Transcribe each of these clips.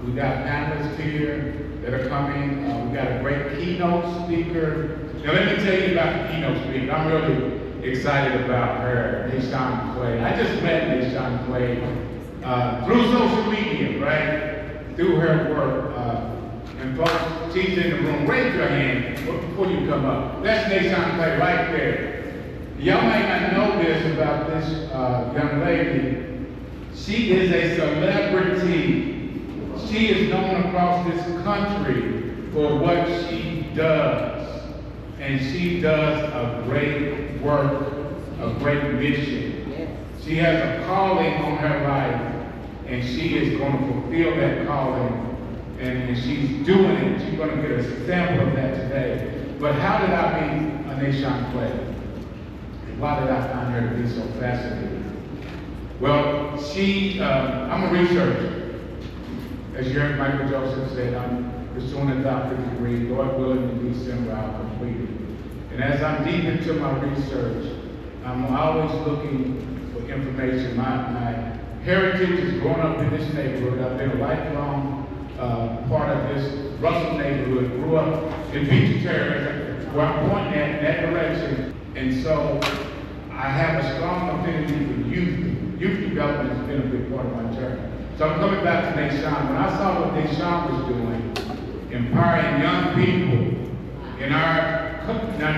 We got panelists here that are coming. We got a great keynote speaker. Now let me tell you about the keynote speaker. I'm really excited about her, Nan Clay. I just met Nan Clay through social media, right? Through her work. And folks, she's in the room. Raise your hand before you come up. That's Nan Clay right there. Y'all may not know this about this young lady. She is a celebrity. She is known across this country for what she does. And she does a great work, a great mission. She has a calling on her life, and she is going to fulfill that calling. And she's doing it. She's going to get a sample of that today. But how did I meet Nan Clay? And why did I find her to be so fascinating? Well, I'm a researcher. As you heard Michael Joseph said, I'm pursuing a doctorate degree. Lord willing, in December I'll complete it. And as I'm deep into my research, I'm always looking for information. My heritage is growing up in this neighborhood. I've been a lifelong part of this Russell neighborhood. Grew up in Meech area, where I'm pointing in that direction. And so I have a strong affinity for youth. Youth development has been a big part of my journey. So I'm coming back to Nan. When I saw what Nan was doing, empowering young people in our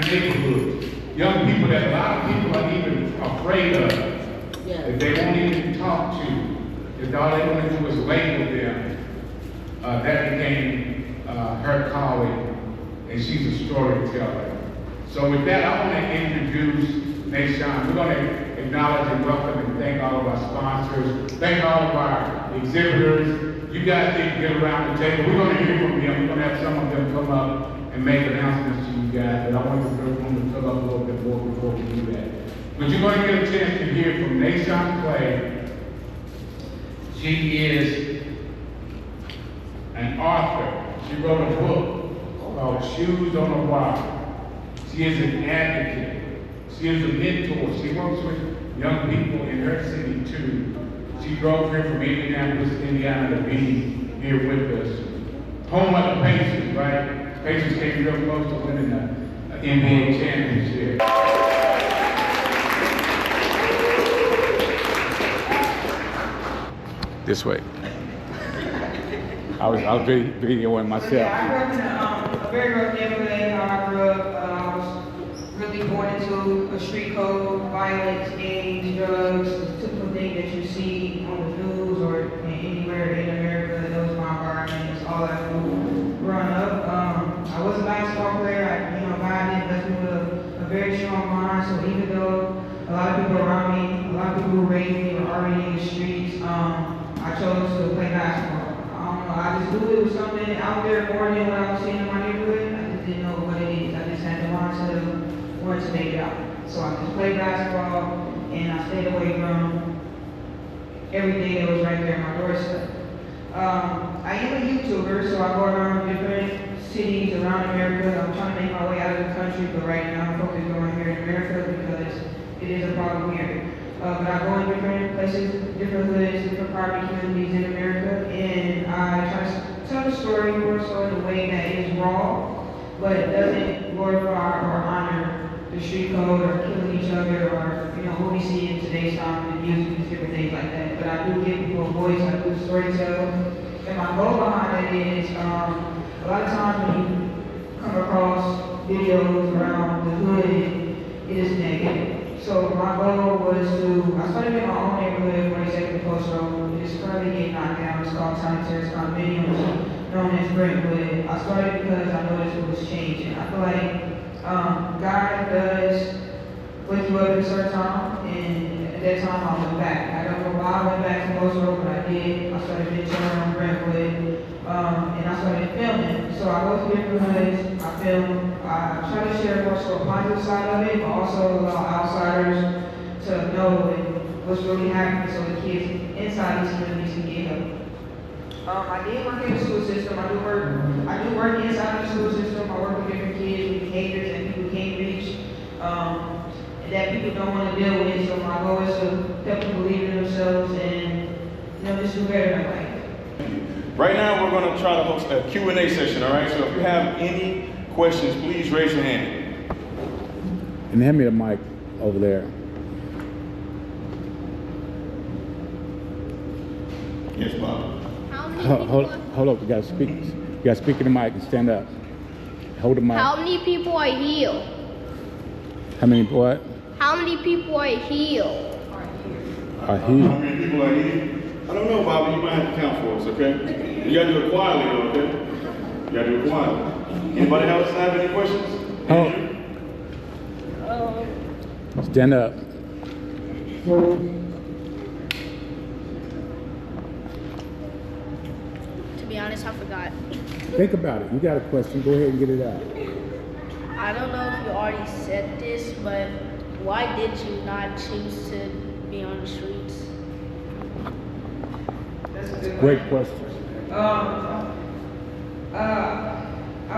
neighborhoods, young people that a lot of people are even afraid of, that they won't even talk to, that all they want to do is label them, that became her calling, and she's a storyteller. So with that, I want to introduce Nan. We're going to acknowledge and welcome and thank all of our sponsors, thank all of our exhibitors. You guys need to get around the table. We're going to hear from them. We're going to have some of them come up and make announcements to you guys, but I want the room to fill up a little bit more before we do that. But you're going to get a chance to hear from Nan Clay. She is an author. She wrote a book called Shoes on a Wire. She is an advocate. She is a mentor. She works with young people in her city too. She drove here from Indianapolis, Indiana to be here with us. Home of the Pacers, right? Pacers came real close to winning the NBA championship. This way. I was videoing myself. Yeah, I grew up in a very rough neighborhood. How I grew up, I was really born into a street code, violence, gangs, drugs, the typical thing that you see on the news or anywhere in America. That was my environment. It's all I knew growing up. I was a basketball player. God did bless me with a very strong mind. So even though a lot of people around me, a lot of people who raised me were already in the streets, I chose to play basketball. I just knew it was something out there more than what I was seeing in my neighborhood. I just didn't know what it is. I just had the mindset of wanting to make it out. So I just played basketball, and I stayed away from everything that was right there on my doorstep. I am a YouTuber, so I go around different cities around America. I'm trying to make my way out of the country, but right now I'm focused on here in America because it is a problem here. But I go in different places, different hoods, different poverty communities in America, and I try to tell the story more so in a way that is raw, but it doesn't glorify or honor the street code or killing each other or what we see in today's time, the music and different things like that. But I do give people a voice, I do storytell, and my goal behind it is a lot of times when you come across videos around the hood, it is negative. So my goal was I started in my own neighborhood, 42nd Post Road. It's currently getting knocked down. It's called Time Terrace Condominiums, known as Brentwood. I started because I noticed it was changing. I feel like God does wake you up at a certain time, and at that time I went back. I don't know why I went back to Post Road, but I did. I started venturing on Brentwood, and I started filming. So I go to different hoods, I film. I try to share more so a positive side of it, but also allow outsiders to know what's really happening so the kids inside these communities can get help. I did work in the school system. I do work inside the school system. I work with different kids with behaviors that people can't reach, and that people don't want to deal with. So my goal is to help them believe in themselves and just do better in life. Right now, we're going to try to host a Q&A session, all right? So if you have any questions, please raise your hand. And hand me the mic over there. Yes, Bob. Hold up, you gotta speak. You gotta speak in the mic and stand up. Hold the mic. How many people are healed? How many what? How many people are healed? Are How here. many people are here? I don't know, Bobby. You might have to count for us, okay? You gotta do it quietly, though, okay? You gotta do it quietly. Anybody else have any questions? Stand up. To be honest, I forgot. Think about it. You got a question, go ahead and get it out. I don't know if you already said this, but why did you not choose to be on the streets? That's a good Great question. I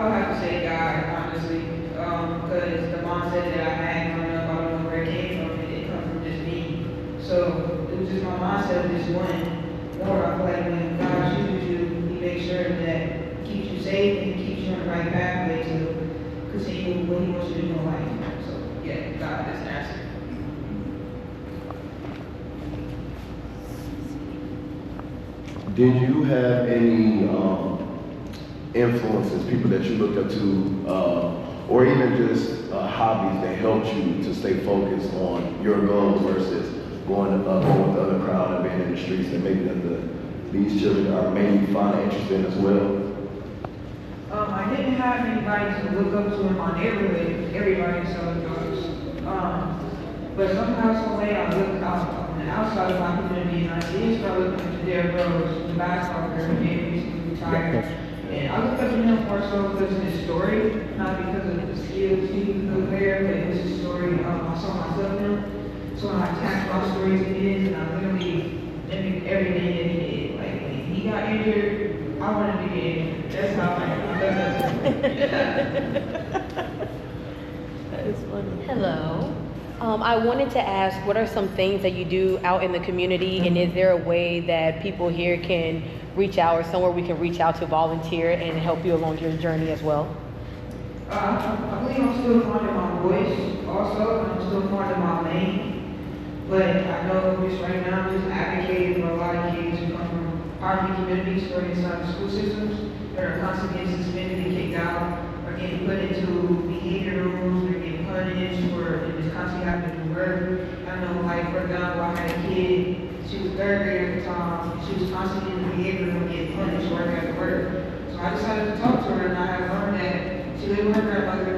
would have to say God, honestly, because the mindset that I had growing up, I don't know where it came from. It didn't come from just me. So it was just my mindset of just wanting more. I feel like when God chooses you, He makes sure that He keeps you safe and He keeps you on the right pathway to continue what He wants you to do in life. So yeah, God is the answer. Did you have any influences, people that you looked up to, or even just hobbies that helped you to stay focused on your goals versus going with the other crowd and being in the streets that maybe these children are maybe find interest in as well? I didn't have anybody to look up to in my neighborhood. Everybody selling drugs. But somehow, some way, I looked out on the outside of my community, and I did start looking into Derrick Rose, the basketball player, who recently retired. And I looked up to him more so because of his story, not because of the skills he was there, but it was his story. I saw myself in him. So when I attached my story to his, and I literally mimicked everything that he did. Like, when he got injured, I wanted to get injured. That's how I That is funny. Hello. I wanted to ask, what are some things that you do out in the community, and is there a way that people here can reach out, or somewhere we can reach out to volunteer and help you along your journey as well? I believe I'm still finding my voice also, and I'm still finding my lane. But I know just right now, I'm just advocating for a lot of kids who come from poverty communities or inside the school systems that are constantly getting suspended and kicked out, or getting put into behavior rooms, or getting punished, or just constantly having to do work. I know, like, for example, I had a kid, she was third grade at the time, and she was constantly in the behavior room getting punished work after work. So I decided to talk to her, and I have learned that she lived with her grandmother,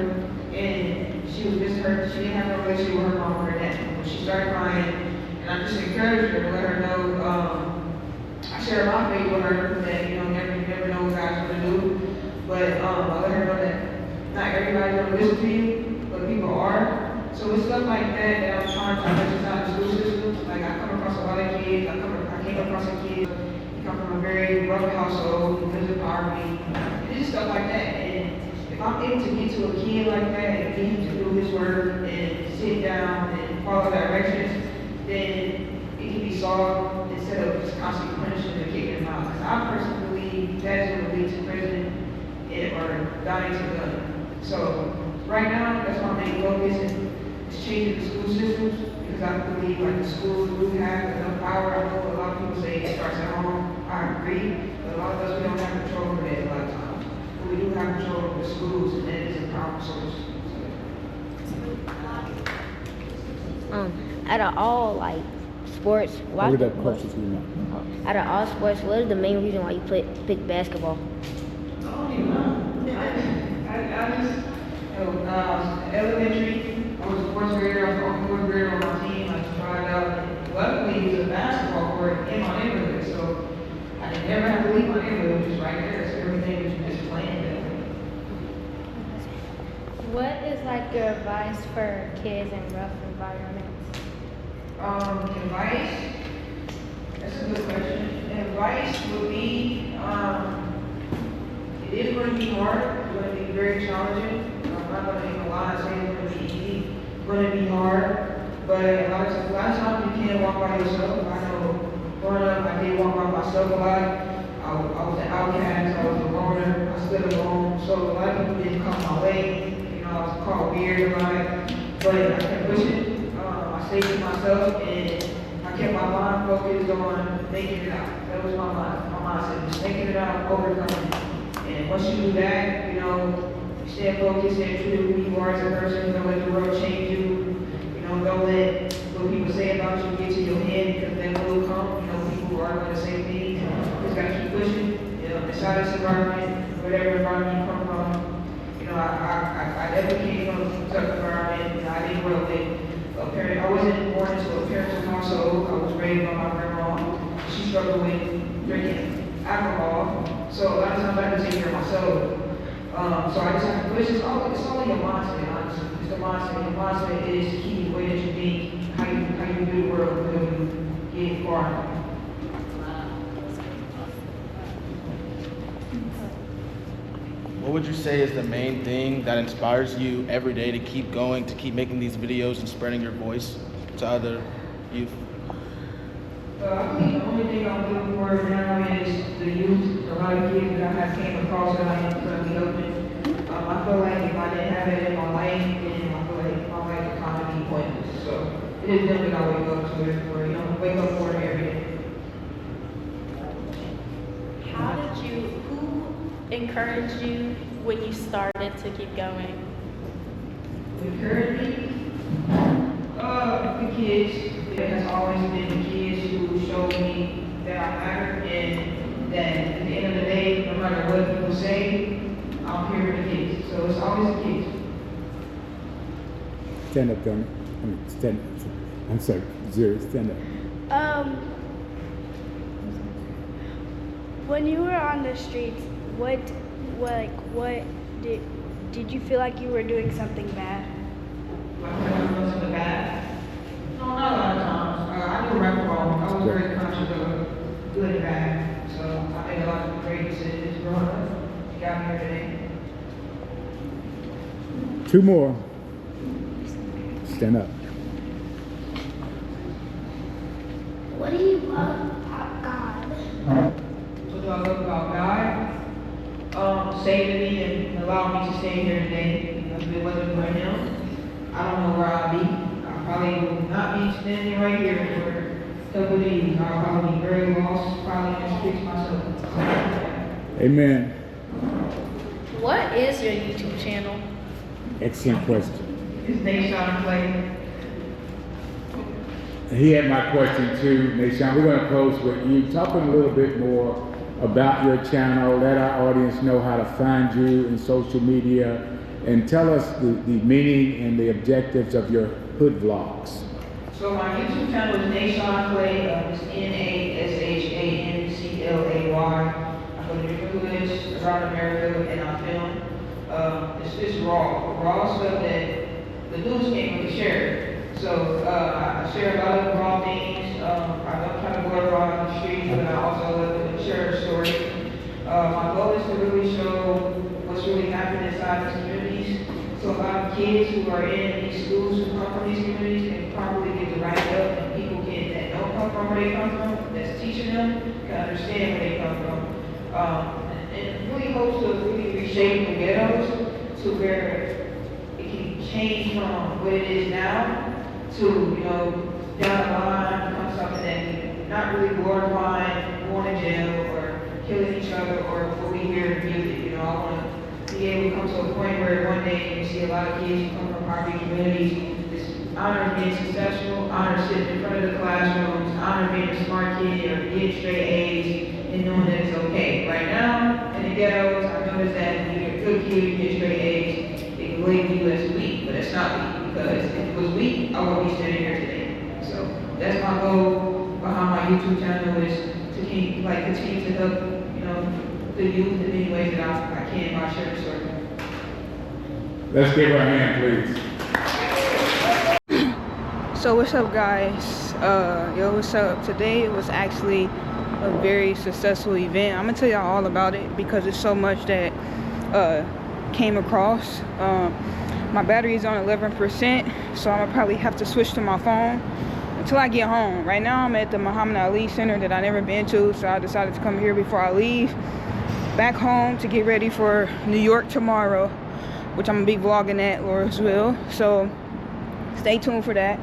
and she was missing her, she didn't have no relationship with her mom or her dad. When she started crying, and I just encouraged her to let her know, I share my faith with her that, you know, you never know what God's gonna do. But I let her know that not everybody's gonna listen to you, but people are. So it's stuff like that I'm trying to touch inside the school system. Like, I come across a lot of kids, I came across a kid, he come from a very rough household, he lives in poverty. And it's stuff like that. And if I'm able to get to a kid like that and get him to do his work and sit down and follow directions, then it can be solved instead of just constantly punishing and kicking him out. Because I personally believe that's going to lead to prison or dying to gun. So right now, that's my main focus is changing the school systems, because I believe like the schools do have enough power. I know a lot of people say it starts at home. I agree, but a lot of us, we don't have control over that a lot of times. But we do have control over the schools, and that is a powerful source. Out of all like sports, why? Look at that question to you now. Out of all sports, what is the main reason why you pick basketball? I don't even know. I just, elementary, I was a fourth grader, I was the only fourth grader on my team. I tried out, and luckily it was a basketball court in my neighborhood, so I didn't ever have to leave my neighborhood, it was just right there, so everything was just playing that way. What is like your advice for kids in rough environments? Advice? That's a good question. Advice would be, it is going to be hard, it's going to be very challenging. I'm not going to make a lie and say it's going to be easy. It's going to be hard, but a lot of times you can't walk by yourself. I know growing up, I did walk by myself a lot. I come my way. You know, I was called weird a lot, but I kept pushing. I stayed to myself, and I kept my mind focused on making it out. That was my mindset, just making it out, overcoming. And once you do that, you know, you stay focused, stay true to who you are as a person. Don't let the world change you. You know, don't let what people say about you get to your head, because they will come. You know, people are going to say things. You just gotta keep pushing. You know, inside this environment, whatever environment you come from. You know, I never came from a tough environment. You know, I didn't grow up with a parent. I wasn't born into a parental household. I was raised by my grandma. She struggled with drinking alcohol. So a lot of times I had to take care of myself. So I just have to push. It's all in your mindset, honestly. It's the mindset. Your mindset is to keep the way that you think, how you view the world, where you get far. What would you say is the main thing that inspires you every day to keep going, to keep making these videos and spreading your voice to other youth? I think the only thing I'm looking for now is the youth. A lot of kids that I have came across that I am currently helping. I feel like if I didn't have it in my life, then I feel like my life would kind of be pointless. So it is them that I wake up to it for, you know, wake up for it every day. Who encouraged you when you started to keep going? Encourage me? The kids. It has always been the kids who showed me that I matter, and that at the end of the day, no matter what people say, I'm here for the kids. So it's always the kids. Stand up, Tony. I mean, stand up. I'm sorry, Zero, stand up. When you were on the streets, what did you feel like you were doing something bad? I feel like I'm something bad. No, not a lot of times. I knew right from wrong. I was very conscious of good and bad. So I made a lot of great decisions growing up. You got me here today. 2 more. Stand up. What do you love about God? What do I love about God? Saving me and allowing me to stay here today. If it wasn't for Him, I don't know where I'd be. I probably would not be standing right here for a couple of days. I'd probably be very lost, probably in the streets myself. Amen. What is your YouTube channel? Excellent question. His name's Nan Clay. He had my question too, Nashawn. We're going to close with you talking a little bit more about your channel. Let our audience know how to find you in social media, and tell us the meaning and the objectives of your hood vlogs. So my YouTube channel is Nan Clay. It's NASHANCLAY. I go to different hoods around America and I film. It's just raw stuff that the news can't really share. So I share a lot of raw things. I don't try to glorify the streets, but I also love to share a story. My goal is to really show what's really happening inside these communities. So a lot of kids who are in these schools who come from these communities can properly get the right help, and people that don't come from where they come from, that's teaching them, can understand where they come from. And really hopes to really reshape the ghettos to where it can change from what it is now to, you know, down the line become something that not really glorifying going to jail or killing each other or what we hear in music. You know, I want to be able to come to a point where one day you see a lot of kids who come from poverty communities. It's honor being successful, honor sitting in front of the classrooms, honor being a smart kid or getting straight A's and knowing that it's okay. Right now, in the ghettos, I noticed that when you're a good kid, you get straight A's, they can label you as weak, but it's not weak. Because if it was weak, I wouldn't be standing here today. So that's my goal behind my YouTube channel, is to continue to help, you know, the youth in any ways that I can by sharing story. Let's give her a hand, please. So what's up, guys? What's up? Today was actually a very successful event. I'm gonna tell y'all all about it because there's so much that came across. My battery is on 11%, so I'm gonna probably have to switch to my phone until I get home. Right now I'm at the Muhammad Ali Center that I've never been to, so I decided to come here before I leave back home to get ready for New York tomorrow. which I'm gonna be vlogging at Louisville. So stay tuned for that.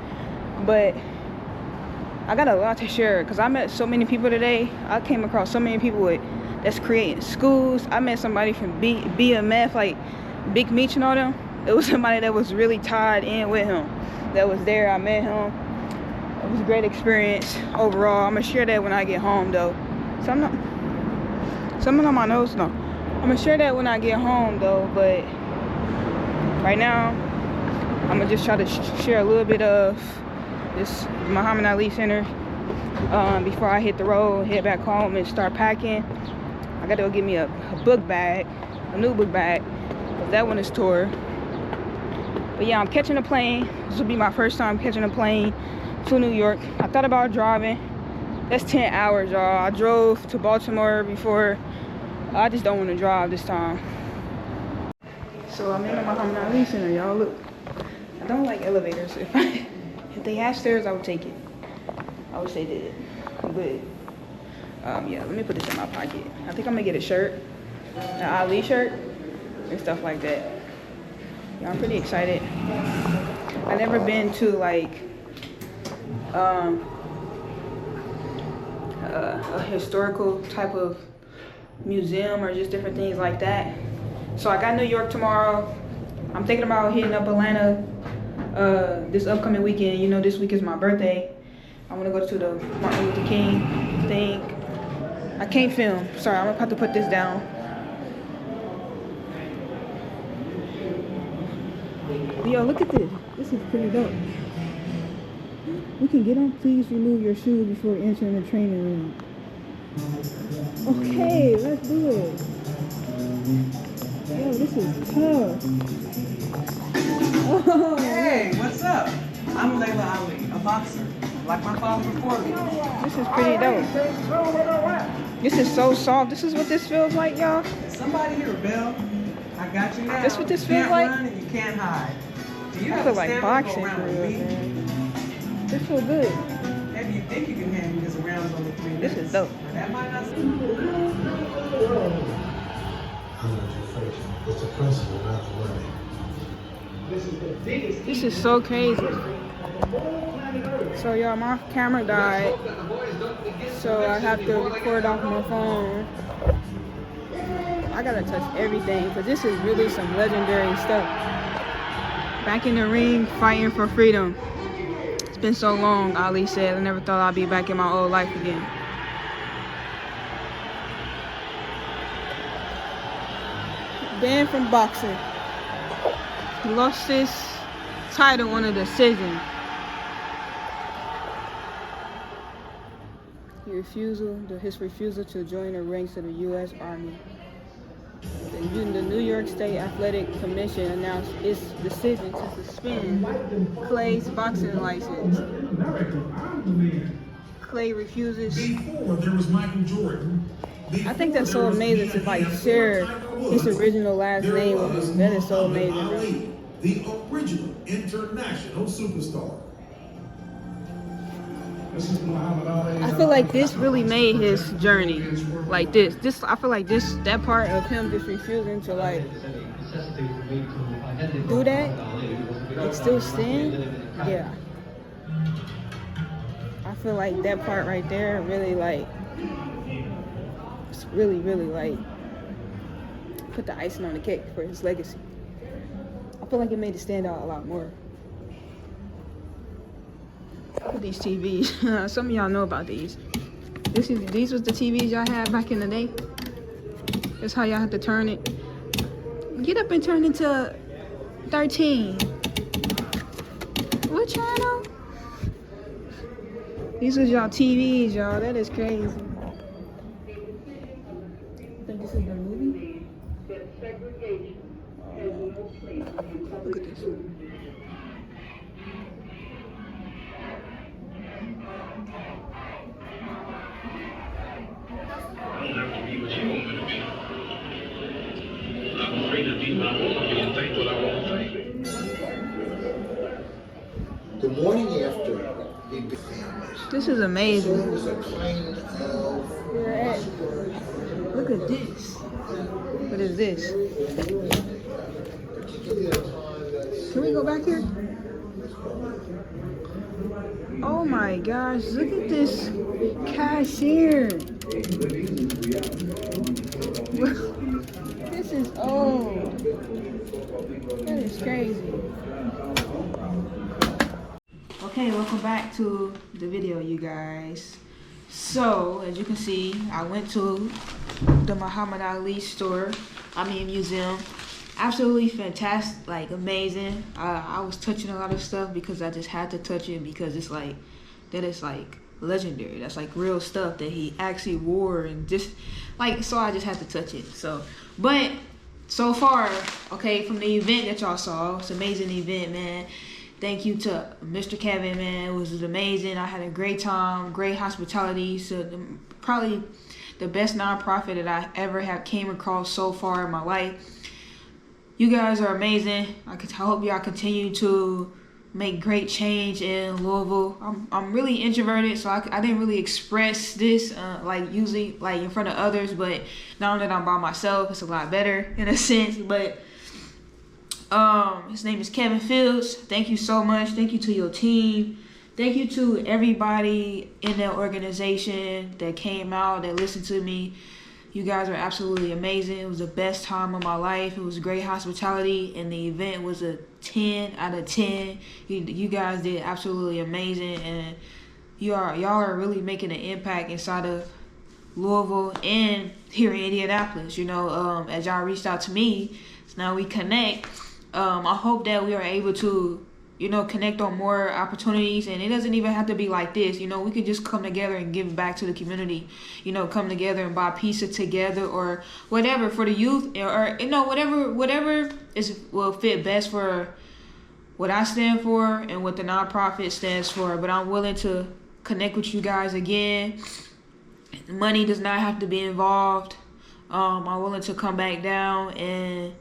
But I got a lot to share because I met so many people today. I came across so many people that's creating schools. I met somebody from BMF, like Big Meech and all them. It was somebody that was really tied in with him that was there. I met him. It was a great experience overall. I'm gonna share that when I get home though. Something on my nose, no. I'm gonna share that when I get home though, but right now I'm gonna just try to share a little bit of this Muhammad Ali Center before I hit the road, head back home and start packing. I gotta go get me a book bag, a new book bag, because that one is tore. But yeah, I'm catching a plane. This will be my first time catching a plane to New York. I thought about driving. That's 10 hours, y'all. I drove to Baltimore before. I just don't want to drive this time. So I'm in the Muhammad Ali Center, y'all. Look, I don't like elevators. If they had stairs, I would take it. I wish they did. But yeah, let me put this in my pocket. I think I'm gonna get a shirt, an Ali shirt, and stuff like that. Yeah, I'm pretty excited. I've never been to like a historical type of museum or just different things like that. So I got New York tomorrow. I'm thinking about hitting up Atlanta this upcoming weekend. You know, this week is my birthday. I want to go to the Martin Luther King thing. I can't film. Sorry, I'm gonna have to put this down. Yo, look at this. This is pretty dope. We can get on. Please remove your shoes before entering the training room. Okay, let's do it. Yo, this is tough. Oh, hey, what's up? I'm Layla Ali, a boxer, like my father before me. This is pretty dope. This is so soft. This is what this feels like, y'all. Somebody here, Bill. I got you now. This what this you feels like? Can't run and you can't hide. Do you I have feel a like stamina to boxing go around for with real, me? man. This feels good. Maybe you think you can handle this around over 3 minutes. This is dope. That might not It's a principle, not the way. This is so crazy. So y'all, my camera died, so I have to record off my phone. I gotta touch everything because this is really some legendary stuff. Back in the ring, fighting for freedom. It's been so long, Ali said. I never thought I'd be back in my old life again. Banned from boxing. He lost his title on a decision. His refusal to join the ranks of the U.S. Army. The New York State Athletic Commission announced its decision to suspend Clay's boxing license. Clay refuses. Before there was Michael Jordan. I think that's so amazing to like share his original last name with him. That is so amazing. The original international superstar. I feel like this really made his journey. Like this I feel like that part of him just refusing to like do that and still stand. Yeah. I feel like that part right there really like really like put the icing on the cake for his legacy. I feel like it made it stand out a lot more. Look at these TVs. Some of y'all know about these. These was the TVs y'all had back in the day. That's how y'all had to turn it. Get up and turn it to 13. What channel? These was y'all TVs, y'all. That is crazy. I think this is the movie. Look at this. I don't have to be what you want me to be. I'm afraid to be what I want to be and think what I want to think. The morning after he became this is amazing. was a kind of Look Look at this. What is this? Can we go back here? Oh my gosh, look at this cashier. This is old. That is crazy. Okay, welcome back to the video, you guys. So, as you can see, I went to the Muhammad Ali museum. Absolutely fantastic, like amazing. I was touching a lot of stuff because I just had to touch it because it's like, that is like legendary. That's like real stuff that he actually wore and just like, so I just had to touch it. So, but so far, okay, from the event that y'all saw, it's an amazing event, man. Thank you to Mr. Kevin, man. It was amazing. I had a great time, great hospitality. So probably the best nonprofit that I ever have came across so far in my life. You guys are amazing. I hope y'all continue to make great change in Louisville. I'm really introverted, so I didn't really express this like usually like in front of others, but now that I'm by myself, it's a lot better in a sense. But his name is Kevin Fields. Thank you so much. Thank you to your team. Thank you to everybody in that organization that came out, that listened to me. You guys are absolutely amazing. It was the best time of my life. It was great hospitality, and the event was a 10 out of 10. You guys did absolutely amazing, and y'all are really making an impact inside of Louisville and here in Indianapolis. You know, as y'all reached out to me, so now we connect. I hope that we are able to, you know, connect on more opportunities, and it doesn't even have to be like this. You know, we could just come together and give back to the community. You know, come together and buy pizza together or whatever for the youth, or you know, whatever will fit best for what I stand for and what the nonprofit stands for. But I'm willing to connect with you guys again. Money does not have to be involved. I'm willing to come back down and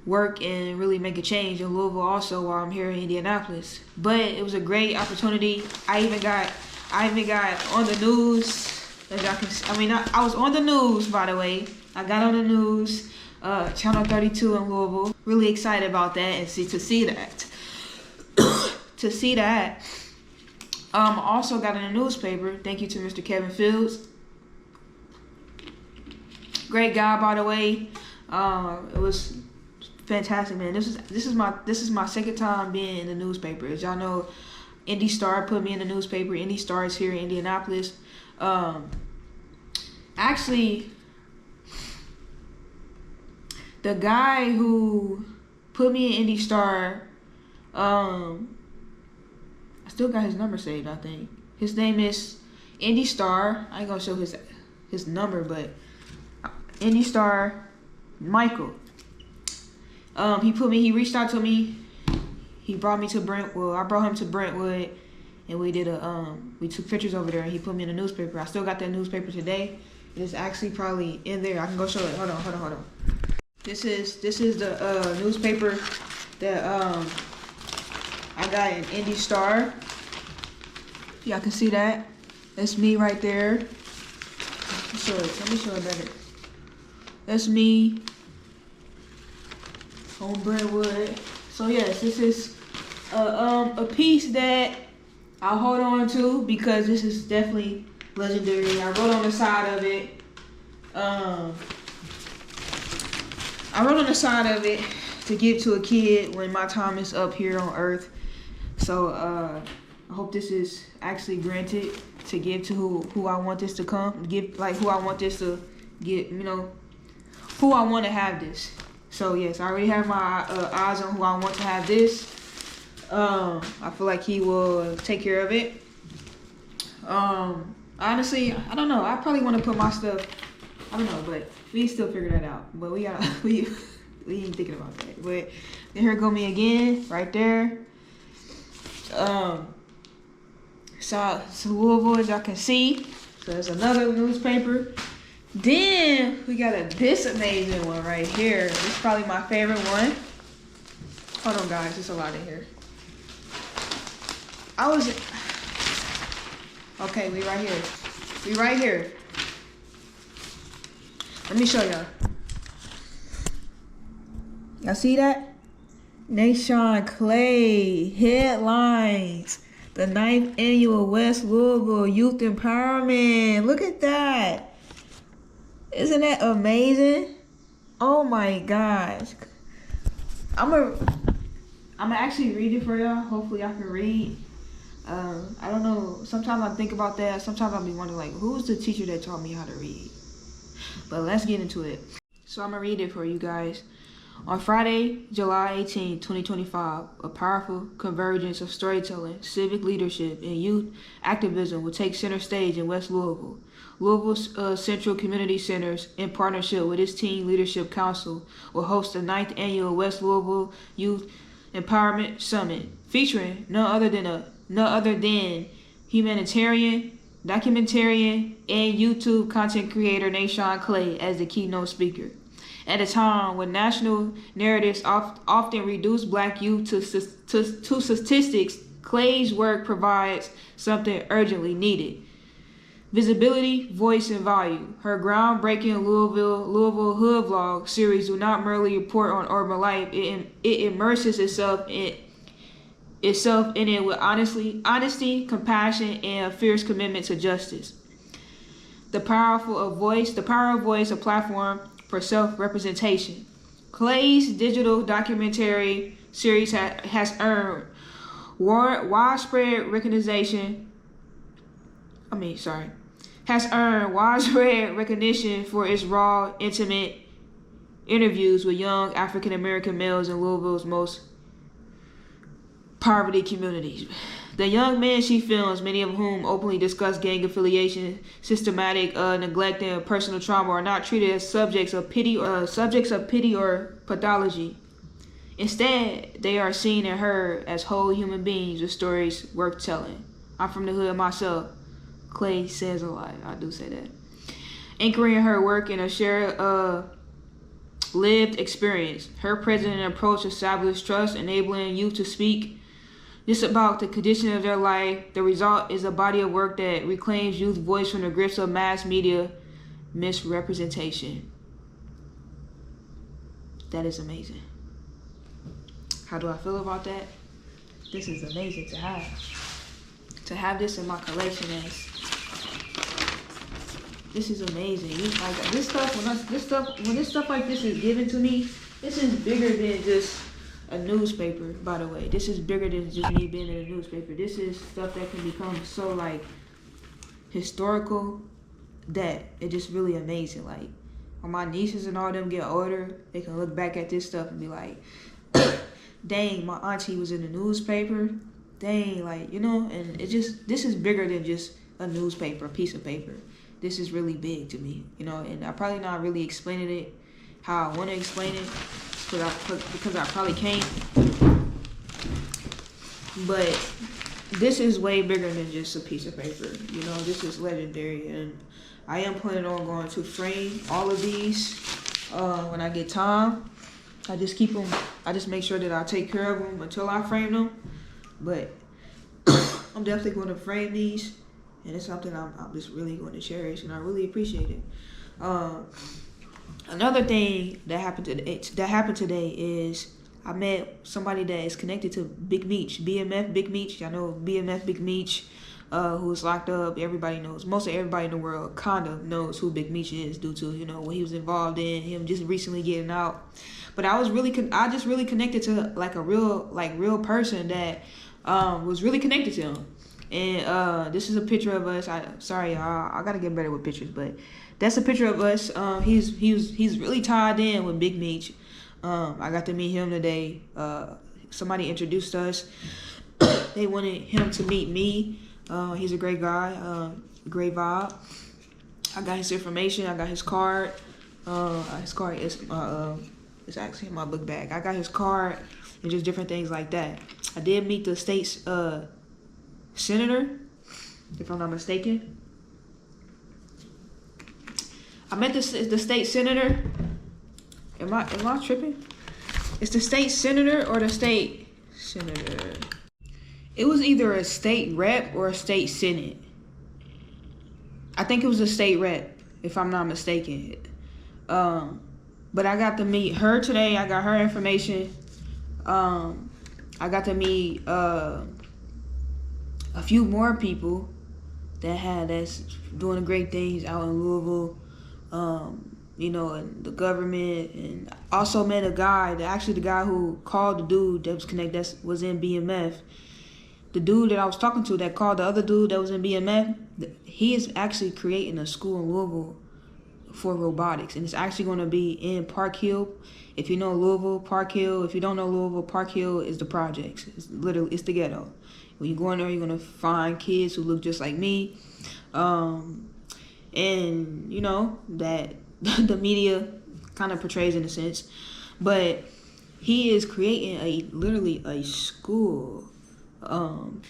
work and really make a change in Louisville also while I'm here in Indianapolis. But it was a great opportunity. I even got on the news, as y'all can see. I mean, I was on the news, by the way. I got on the news, Channel 32 in Louisville. Really excited about that and to see that. To see that. Also got in a newspaper. Thank you to Mr. Kevin Fields. Great guy, by the way. It was fantastic, man. This is my second time being in the newspaper. As y'all know, Indy Star put me in the newspaper. Indy Star is here in Indianapolis. Actually, the guy who put me in Indy Star, I still got his number saved, I think. His name is Indy Star. I ain't gonna show his number, but Indy Star Michael. He reached out to me. He brought me to Brentwood. I brought him to Brentwood, and we took pictures over there, and he put me in the newspaper. I still got that newspaper today. It's actually probably in there. I can go show it. Hold on. This is the newspaper that I got in Indy Star. Y'all can see that. That's me right there. Let me show it better. That's me on Brentwood. So yes, this is a piece that I'll hold on to because this is definitely legendary. I wrote on the side of it. To give to a kid when my time is up here on Earth. So I hope this is actually granted to give to who I want this to come. Who I want this to get. You know, who I want to have this. So yes, I already have my eyes on who I want to have this. I feel like he will take care of it. Honestly, I don't know. I probably want to put my stuff. I don't know, but we still figure that out. But we ain't thinking about that. But here go me again, right there. So Louisville, as y'all can see. So there's another newspaper. Then we got this amazing one right here. This is probably my favorite one. Hold on, guys. There's a lot in here. Okay, we right here. Let me show y'all. Y'all see that? Nan Clay headlines the 9th annual West Louisville Youth Empowerment. Look at that. Isn't that amazing? Oh my gosh. I'm gonna actually read it for y'all. Hopefully I can read. I don't know. Sometimes I think about that. Sometimes I'll be wondering, like, who's the teacher that taught me how to read? But let's get into it. So I'm gonna read it for you guys. On Friday, July 18, 2025, a powerful convergence of storytelling, civic leadership, and youth activism will take center stage in West Louisville. Louisville Central Community Centers, in partnership with its Teen Leadership Council, will host the 9th annual West Louisville Youth Empowerment Summit, featuring none other than humanitarian, documentarian, and YouTube content creator Nan Clay as the keynote speaker. At a time when national narratives often reduce Black youth to statistics, Clay's work provides something urgently needed: visibility, voice, and value. Her groundbreaking Louisville Hood Vlog series do not merely report on urban life; it immerses itself in it with honesty, compassion, and a fierce commitment to justice. The power of voice, a platform for self-representation. Clay's digital documentary series has earned widespread recognition for its raw, intimate interviews with young African American males in Louisville's most poverty communities. The young men she films, many of whom openly discuss gang affiliation, systematic neglect, and personal trauma, are not treated as subjects of pity or pathology. Instead, they are seen and heard as whole human beings with stories worth telling. I'm from the hood myself. Clay says a lot. I do say that. Anchoring her work in a shared lived experience, her presence and approach establish trust, enabling youth to speak just about the condition of their life. The result is a body of work that reclaims youth voice from the grips of mass media misrepresentation. That is amazing. How do I feel about that? This is amazing to have. To have this in my collection this is amazing. Like this stuff, when this stuff like this is given to me, this is bigger than just a newspaper, by the way. This is bigger than just me being in a newspaper. This is stuff that can become so like historical that it's just really amazing. Like when my nieces and all them get older, they can look back at this stuff and be like, dang, my auntie was in the newspaper. Dang, like, you know, and this is bigger than just a newspaper, a piece of paper. This is really big to me, you know, and I'm probably not really explaining it how I want to explain it because I probably can't. But this is way bigger than just a piece of paper, you know. This is legendary, and I am planning on going to frame all of these when I get time. I just keep them. I just make sure that I take care of them until I frame them. But I'm definitely going to frame these, and it's something I'm just really going to cherish, and I really appreciate it. Another thing that happened today is I met somebody that is connected to Big Meech, BMF Big Meech. I know BMF Big Meech, who's locked up. Everybody knows. Most of everybody in the world kind of knows who Big Meech is due to, you know, what he was involved in, him just recently getting out. But I just really connected to like a real person that was really connected to him. And this is a picture of us. Sorry, y'all, I gotta get better with pictures, but that's a picture of us. He's really tied in with Big Meech. I got to meet him today. Somebody introduced us. They wanted him to meet me. He's a great guy, great vibe. I got his information. I got his card. His card is it's actually in my book bag. I got his card and just different things like that. I did meet the state's senator, if I'm not mistaken. I met the state senator. Am I tripping? It's the state senator or the state senator. It was either a state rep or a state senate. I think it was a state rep, if I'm not mistaken. But I got to meet her today. I got her information. I got to meet a few more people that's doing great things out in Louisville. And the government, and also met a guy, the guy who called the dude that was connected, that was in BMF. The dude that I was talking to that called the other dude that was in BMF, he is actually creating a school in Louisville for robotics, and it's actually going to be in Park Hill. If you know Louisville, Park Hill. If you don't know Louisville, Park Hill is the projects. It's the ghetto. When you go in there, you're going to find kids who look just like me. And you know that the media kind of portrays in a sense, but he is creating literally a school of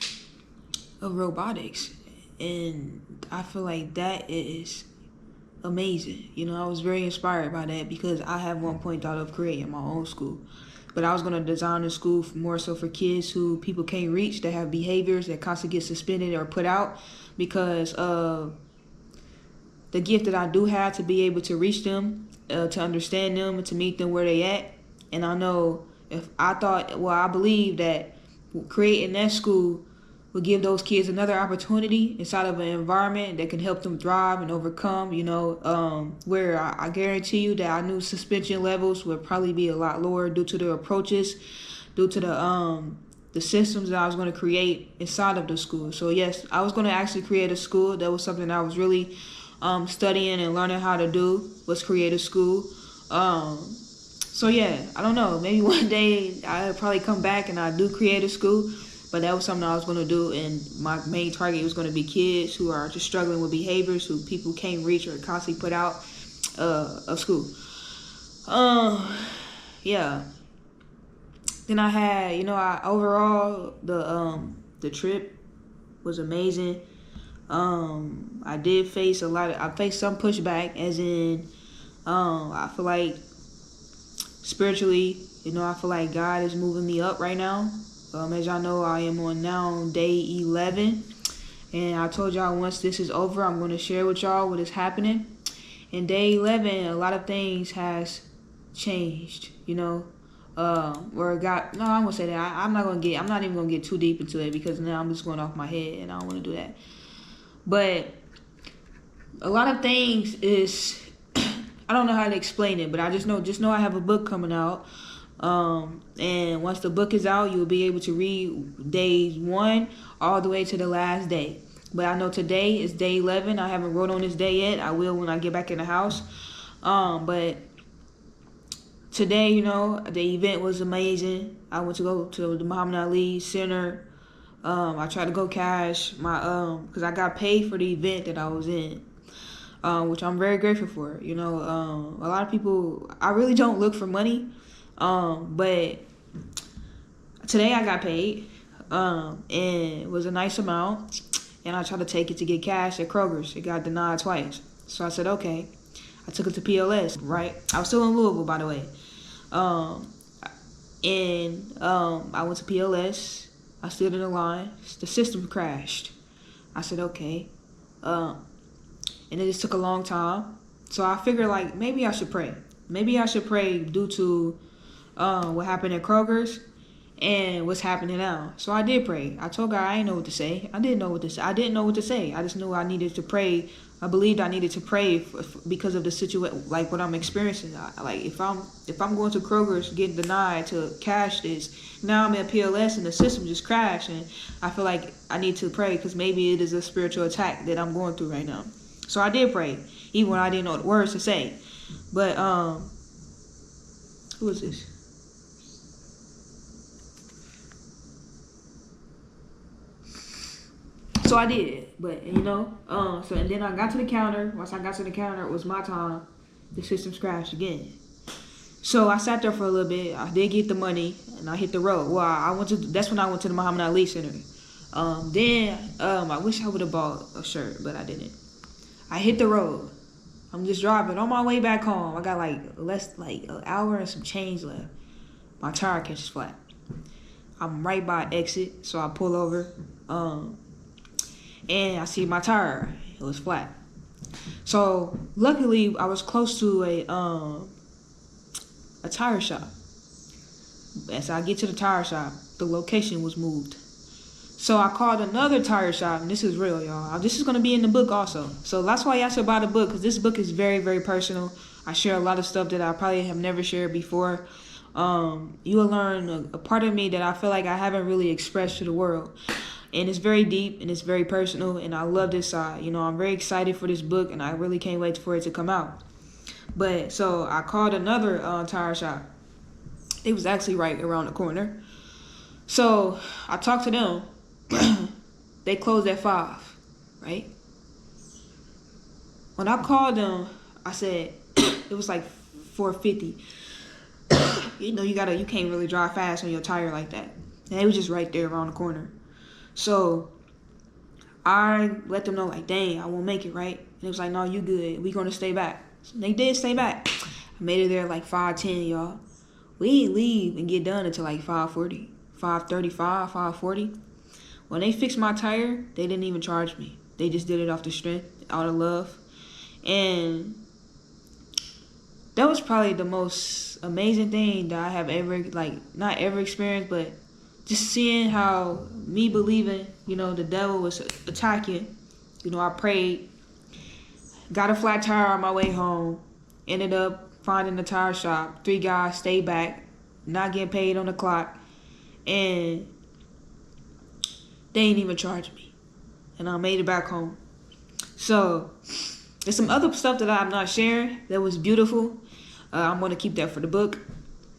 robotics, and I feel like that is amazing. I was very inspired by that because I have one point thought of creating my own school, but I was going to design a school more so for kids who people can't reach, that have behaviors that constantly get suspended or put out because of the gift that I do have to be able to reach them, to understand them, and to meet them where they at. And I know I believe that creating that school will give those kids another opportunity inside of an environment that can help them thrive and overcome, where I guarantee you that I knew suspension levels would probably be a lot lower due to the approaches, due to the systems that I was going to create inside of the school. So yes, I was going to actually create a school. That was something I was really studying and learning how to do, was create a school. So yeah, I don't know, maybe one day I'll probably come back and I do create a school, but that was something I was going to do, and my main target was going to be kids who are just struggling with behaviors, who people can't reach or constantly put out of school. Yeah. Then I had, overall the trip was amazing. I did face I faced some pushback, as in, I feel like spiritually, I feel like God is moving me up right now. As y'all know, I am on now day 11, and I told y'all once this is over, I'm going to share with y'all what is happening. In day 11, a lot of things has changed, where God, no, I'm gonna say that. I'm not even gonna get too deep into it because now I'm just going off my head, and I don't want to do that. But a lot of things is, I don't know how to explain it, but I just know I have a book coming out. And once the book is out, you'll be able to read days 1 all the way to the last day. But I know today is day 11. I haven't wrote on this day yet. I will when I get back in the house. But today, the event was amazing. I went to go to the Muhammad Ali Center. I tried to go cash my, because I got paid for the event that I was in, which I'm very grateful for. A lot of people, I really don't look for money, but today I got paid, and it was a nice amount, and I tried to take it to get cash at Kroger's. It got denied twice. So I said, okay. I took it to PLS, right? I was still in Louisville, by the way. And I went to PLS. I stood in the line. The system crashed. I said, okay. And it just took a long time. So I figured, like, maybe I should pray. Maybe I should pray due to what happened at Kroger's and what's happening now. So I did pray. I told God I didn't know what to say. I didn't know what to say. I just knew I needed to pray. I believed I needed to pray because of the situation, like what I'm experiencing. Like if I'm going to Kroger's getting denied to cash this, now I'm at PLS and the system just crashed, and I feel like I need to pray because maybe it is a spiritual attack that I'm going through right now. So I did pray, even when I didn't know the words to say. But who is this? So I did, but so and then I got to the counter. Once I got to the counter, it was my time. The system crashed again. So I sat there for a little bit. I did get the money, and I hit the road. Well, that's when I went to the Muhammad Ali Center. Then I wish I would have bought a shirt, but I didn't. I hit the road. I'm just driving on my way back home. I got like an hour and some change left. My tire catches flat. I'm right by exit, so I pull over. And I see my tire, it was flat. So luckily I was close to a tire shop. As I get to the tire shop, the location was moved. So I called another tire shop, and this is real, y'all. This is gonna be in the book also. So that's why y'all should buy the book, because this book is very, very personal. I share a lot of stuff that I probably have never shared before. You will learn a part of me that I feel like I haven't really expressed to the world. And it's very deep and it's very personal, and I love this side. You know, I'm very excited for this book, and I really can't wait for it to come out. But so I called another tire shop. It was actually right around the corner. So I talked to them. They closed at 5, right? When I called them, I said it was like 4:50. You know, you can't really drive fast on your tire like that. And it was just right there around the corner. So I let them know, like, dang, I won't make it, right? And it was like, no, you good. We gonna stay back. So they did stay back. I made it there like 5:10, y'all. We didn't leave and get done until like 5:40, 5:35, 5:40. When they fixed my tire, they didn't even charge me. They just did it off the strength, out of love. And that was probably the most amazing thing that I have ever, like, not ever experienced, but just seeing how me believing, you know, the devil was attacking. You know, I prayed, got a flat tire on my way home, ended up finding the tire shop. 3 guys stayed back, not getting paid on the clock, and they ain't even charge me. And I made it back home. So there's some other stuff that I'm not sharing that was beautiful. I'm gonna keep that for the book.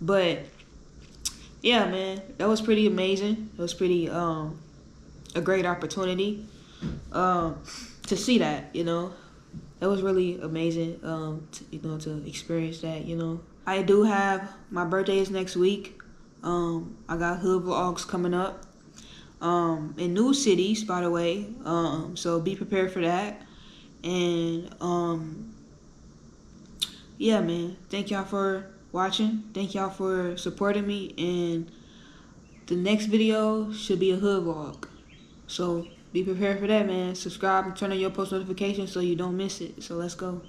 But yeah, man, that was pretty amazing. It was pretty a great opportunity to see that, you know. That was really amazing, to experience that, you know. I do have, my birthday is next week. I got hood vlogs coming up in new cities, by the way. So be prepared for that. And yeah, man, thank y'all for watching. Thank y'all for supporting me. And the next video should be a hood vlog. So be prepared for that, man. Subscribe and turn on your post notifications so you don't miss it. So let's go.